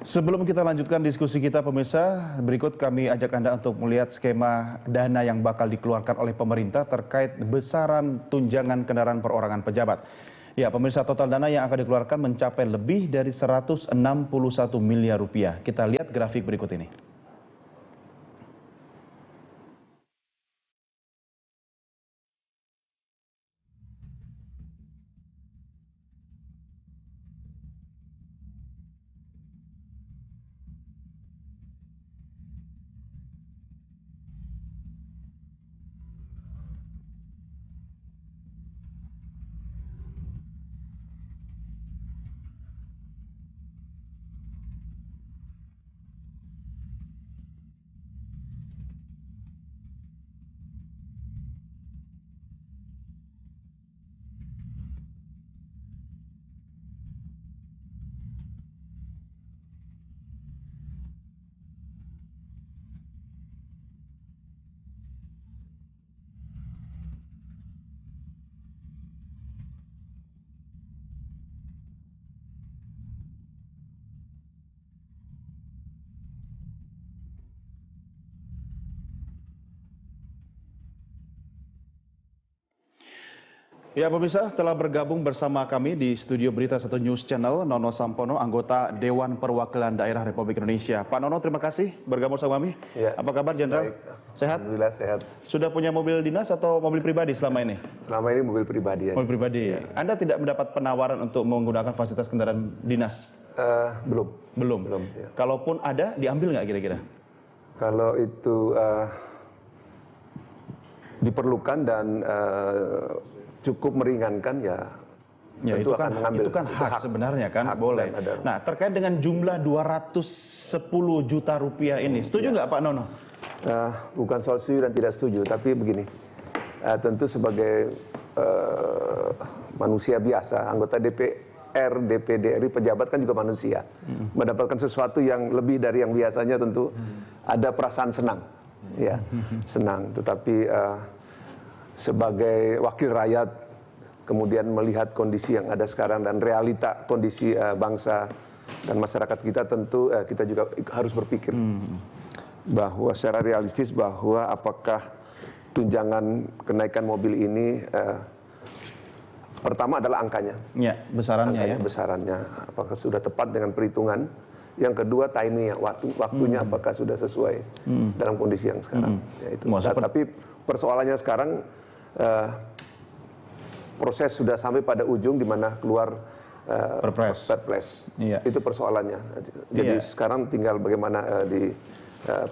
Sebelum kita lanjutkan diskusi kita pemirsa, berikut kami ajak Anda untuk melihat skema dana yang bakal dikeluarkan oleh pemerintah terkait besaran tunjangan kendaraan perorangan pejabat. Ya pemirsa, total dana yang akan dikeluarkan mencapai lebih dari 161 miliar rupiah. Kita lihat grafik berikut ini. Ya pemirsa, telah bergabung bersama kami di studio Berita 1 News Channel, Nono Sampono, anggota Dewan Perwakilan Daerah Republik Indonesia. Pak Nono, terima kasih bergabung bersama kami. Ya. Apa kabar, Jenderal? Sehat? Alhamdulillah sehat. Sudah punya mobil dinas atau mobil pribadi selama ini? Selama ini mobil pribadi ya. Mobil pribadi. Ya. Anda tidak mendapat penawaran untuk menggunakan fasilitas kendaraan dinas? Belum. Belum? Belum, ya. Kalaupun ada, diambil nggak kira-kira? Kalau itu diperlukan dan cukup meringankan ya itu kan akan mengambil. Itu kan hak sebenarnya kan, hak boleh. Nah, terkait dengan jumlah 210 juta rupiah ini, setuju nggak Pak Nono? Bukan soal setuju dan tidak setuju, tapi begini, tentu sebagai manusia biasa, anggota DPR, DPD RI, pejabat kan juga manusia, mendapatkan sesuatu yang lebih dari yang biasanya tentu ada perasaan senang, ya, senang. Tetapi sebagai wakil rakyat, kemudian melihat kondisi yang ada sekarang dan realita kondisi bangsa dan masyarakat kita, tentu kita juga harus berpikir bahwa secara realistis bahwa apakah tunjangan kenaikan mobil ini pertama adalah angkanya. Ya, besarannya angkanya, ya. Besarannya apakah sudah tepat dengan perhitungan. Yang kedua timingnya, waktunya apakah sudah sesuai dalam kondisi yang sekarang. Ya, itu. Tapi persoalannya sekarang proses sudah sampai pada ujung di mana keluar Perpres. Iya. Itu persoalannya. Jadi sekarang tinggal bagaimana di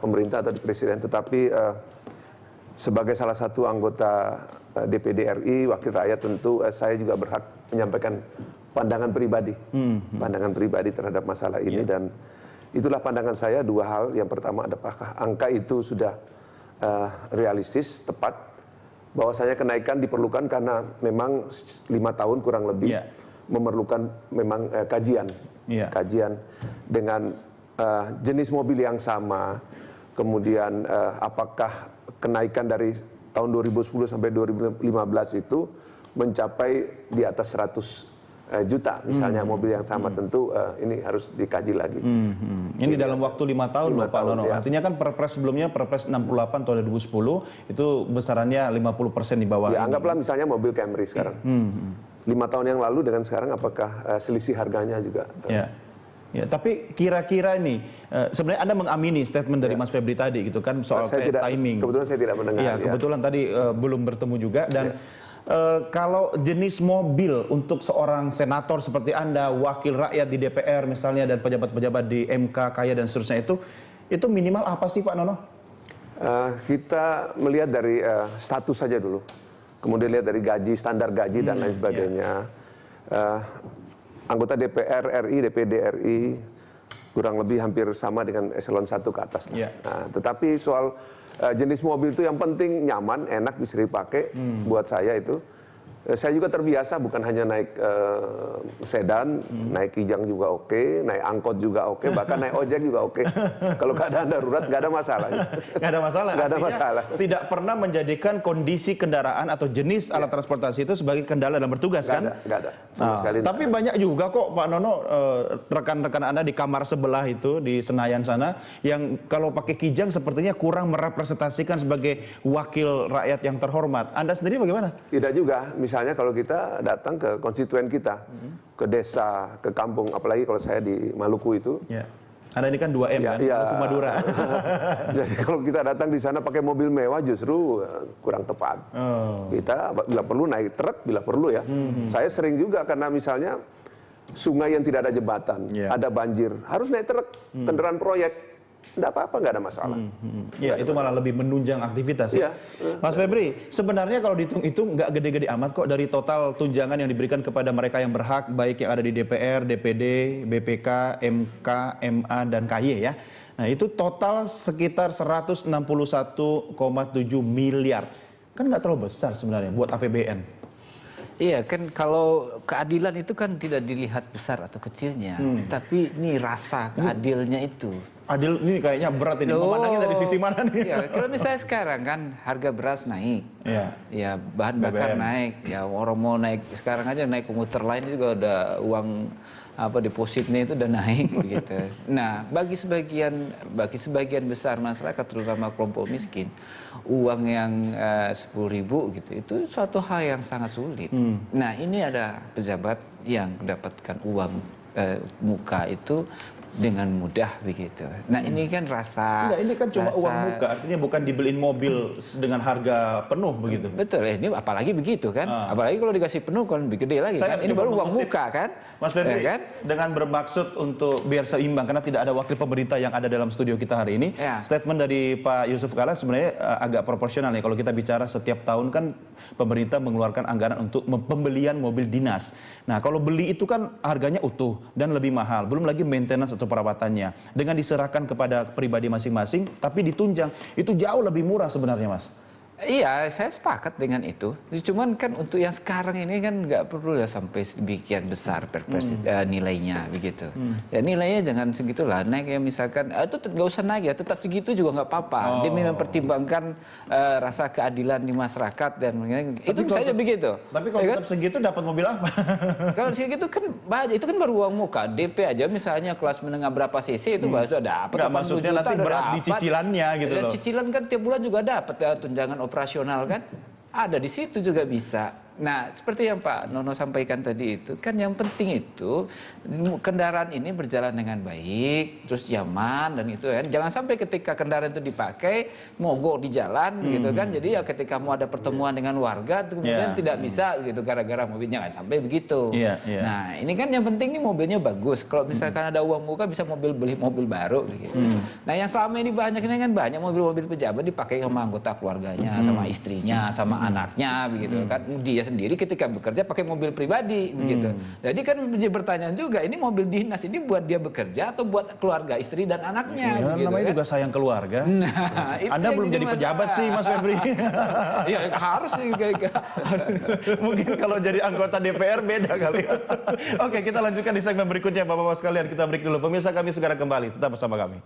pemerintah atau di presiden. Tetapi sebagai salah satu anggota DPD RI, wakil rakyat, tentu saya juga berhak menyampaikan pandangan pribadi, pandangan pribadi terhadap masalah ini. Dan itulah pandangan saya, dua hal. Yang pertama, apakah angka itu sudah realistis, tepat. Bahwasanya kenaikan diperlukan karena memang 5 tahun kurang lebih memerlukan memang kajian, kajian dengan jenis mobil yang sama. Kemudian apakah kenaikan dari tahun 2010 sampai 2015 itu mencapai di atas 100 juta misalnya mobil yang sama, tentu ini harus dikaji lagi. Ini dalam waktu 5 tahun loh Pak Nono. Ya. Artinya kan Perpres sebelumnya, Perpres 68 tahun 2010 itu besarannya 50% di bawah. Ya, anggaplah misalnya mobil Camry sekarang. 5 tahun yang lalu dengan sekarang apakah selisih harganya juga? Ya, tapi kira-kira ini sebenarnya Anda mengamini statement dari Mas Febri tadi gitu kan soal timing. Kebetulan saya tidak mendengar. Ya, kebetulan tadi belum bertemu juga dan kalau jenis mobil untuk seorang senator seperti Anda, wakil rakyat di DPR misalnya, dan pejabat-pejabat di MK, Kaya dan seterusnya itu minimal apa sih Pak Nono? Kita melihat dari status saja dulu, kemudian lihat dari gaji, standar gaji dan lain sebagainya. Anggota DPR RI, DPD RI kurang lebih hampir sama dengan eselon 1 ke atas. Nah, tetapi soal jenis mobil itu yang penting nyaman, enak, bisa dipakai. Buat saya itu Saya juga terbiasa bukan hanya naik sedan, naik Kijang juga oke, naik angkot juga oke, bahkan naik ojek juga oke. Kalau keadaan darurat nggak ada masalah. Nggak ada masalah. Nggak ada masalah. Tidak pernah menjadikan kondisi kendaraan atau jenis alat transportasi itu sebagai kendala dalam bertugas, kan? Nggak ada. Sama sekali. Tapi banyak juga kok Pak Nono, rekan-rekan Anda di kamar sebelah itu di Senayan sana yang kalau pakai Kijang sepertinya kurang merepresentasikan sebagai wakil rakyat yang terhormat. Anda sendiri bagaimana? Tidak juga. Misalnya kalau kita datang ke konstituen kita, ke desa, ke kampung, apalagi kalau saya di Maluku itu. Ya. Anda ini kan 2M kan, Maluku Madura. Jadi kalau kita datang di sana pakai mobil mewah justru kurang tepat. Kita bila perlu naik truk, bila perlu ya. Saya sering juga karena misalnya sungai yang tidak ada jembatan, ada banjir, harus naik truk, kendaraan proyek. Nggak apa-apa, nggak ada masalah. Ya, itu malah lebih menunjang aktivitas. Ya. Mas Febri, sebenarnya kalau dihitung-hitung nggak gede-gede amat kok dari total tunjangan yang diberikan kepada mereka yang berhak, baik yang ada di DPR, DPD, BPK, MK, MA, dan KY ya. Nah, itu total sekitar 161,7 miliar. Kan nggak terlalu besar sebenarnya buat APBN. Iya kan, kalau keadilan itu kan tidak dilihat besar atau kecilnya, tapi ini rasa keadilnya itu. Adil ini kayaknya berat ini. Memandangnya dari sisi mana nih? Ya, kalau misalnya sekarang kan harga beras naik, ya bahan bakar naik, ya orang mau naik sekarang aja naik komuter lain juga udah uang depositnya itu udah naik begitu. Nah, bagi sebagian besar masyarakat terutama kelompok miskin, uang yang 10.000 gitu itu suatu hal yang sangat sulit. Nah, ini ada pejabat yang mendapatkan uang muka itu dengan mudah begitu. Nah, ini kan rasa. Enggak, ini kan cuma uang muka, artinya bukan dibeliin mobil dengan harga penuh begitu. Betul, ini apalagi begitu kan. Apalagi kalau dikasih penuh kan lebih gede lagi kan. Ini baru uang muka kan. Mas Febri, ya kan? Dengan bermaksud untuk biar seimbang karena tidak ada wakil pemerintah yang ada dalam studio kita hari ini. Statement dari Pak Yusuf Kalla sebenarnya agak proporsional ya. Kalau kita bicara setiap tahun kan pemerintah mengeluarkan anggaran untuk pembelian mobil dinas. Nah, kalau beli itu kan harganya utuh dan lebih mahal. Belum lagi maintenance atau perawatannya. Dengan diserahkan kepada pribadi masing-masing, tapi ditunjang. Itu jauh lebih murah sebenarnya, Mas. Iya, saya sepakat dengan itu. Cuman kan untuk yang sekarang ini kan nggak perlu ya sampai sedemikian besar nilainya begitu. Ya nilainya jangan segitulah. Naik ya misalkan itu nggak usah naik ya, tetap segitu juga nggak apa-apa. Demi mempertimbangkan rasa keadilan di masyarakat dan itu saja begitu. Tapi kalau tetap segitu dapat mobil apa? Kalau segitu kan itu kan baru uang muka. DP aja misalnya kelas menengah berapa cc itu baru sudah dapat. Nggak, maksudnya nanti berat di cicilannya gitu loh. Cicilan kan tiap bulan juga dapat ya, tunjangan operasional kan ada di situ juga bisa. Nah, seperti yang Pak Nono sampaikan tadi itu kan yang penting itu kendaraan ini berjalan dengan baik, terus nyaman dan itu kan. Jangan sampai ketika kendaraan itu dipakai mogok di jalan gitu kan. Jadi ya ketika mau ada pertemuan dengan warga kemudian tidak bisa gitu gara-gara mobilnya kan sampai begitu. Nah, ini kan yang penting nih mobilnya bagus. Kalau misalkan ada uang muka bisa beli mobil baru gitu. Nah, yang selama ini kan banyak mobil-mobil pejabat dipakai sama anggota keluarganya, sama istrinya, sama anaknya begitu kan. Dia sendiri ketika bekerja pakai mobil pribadi begitu. Jadi kan menjadi pertanyaan juga, ini mobil dinas ini buat dia bekerja atau buat keluarga istri dan anaknya? Ya, namanya kan juga sayang keluarga. Nah, Anda belum jadi pejabat sih, Mas Febri. Iya harus nih. Mungkin kalau jadi anggota DPR beda kali. Oke, kita lanjutkan di segmen berikutnya, Bapak-Bapak sekalian. Kita break dulu. Pemirsa, kami segera kembali. Tetap bersama kami.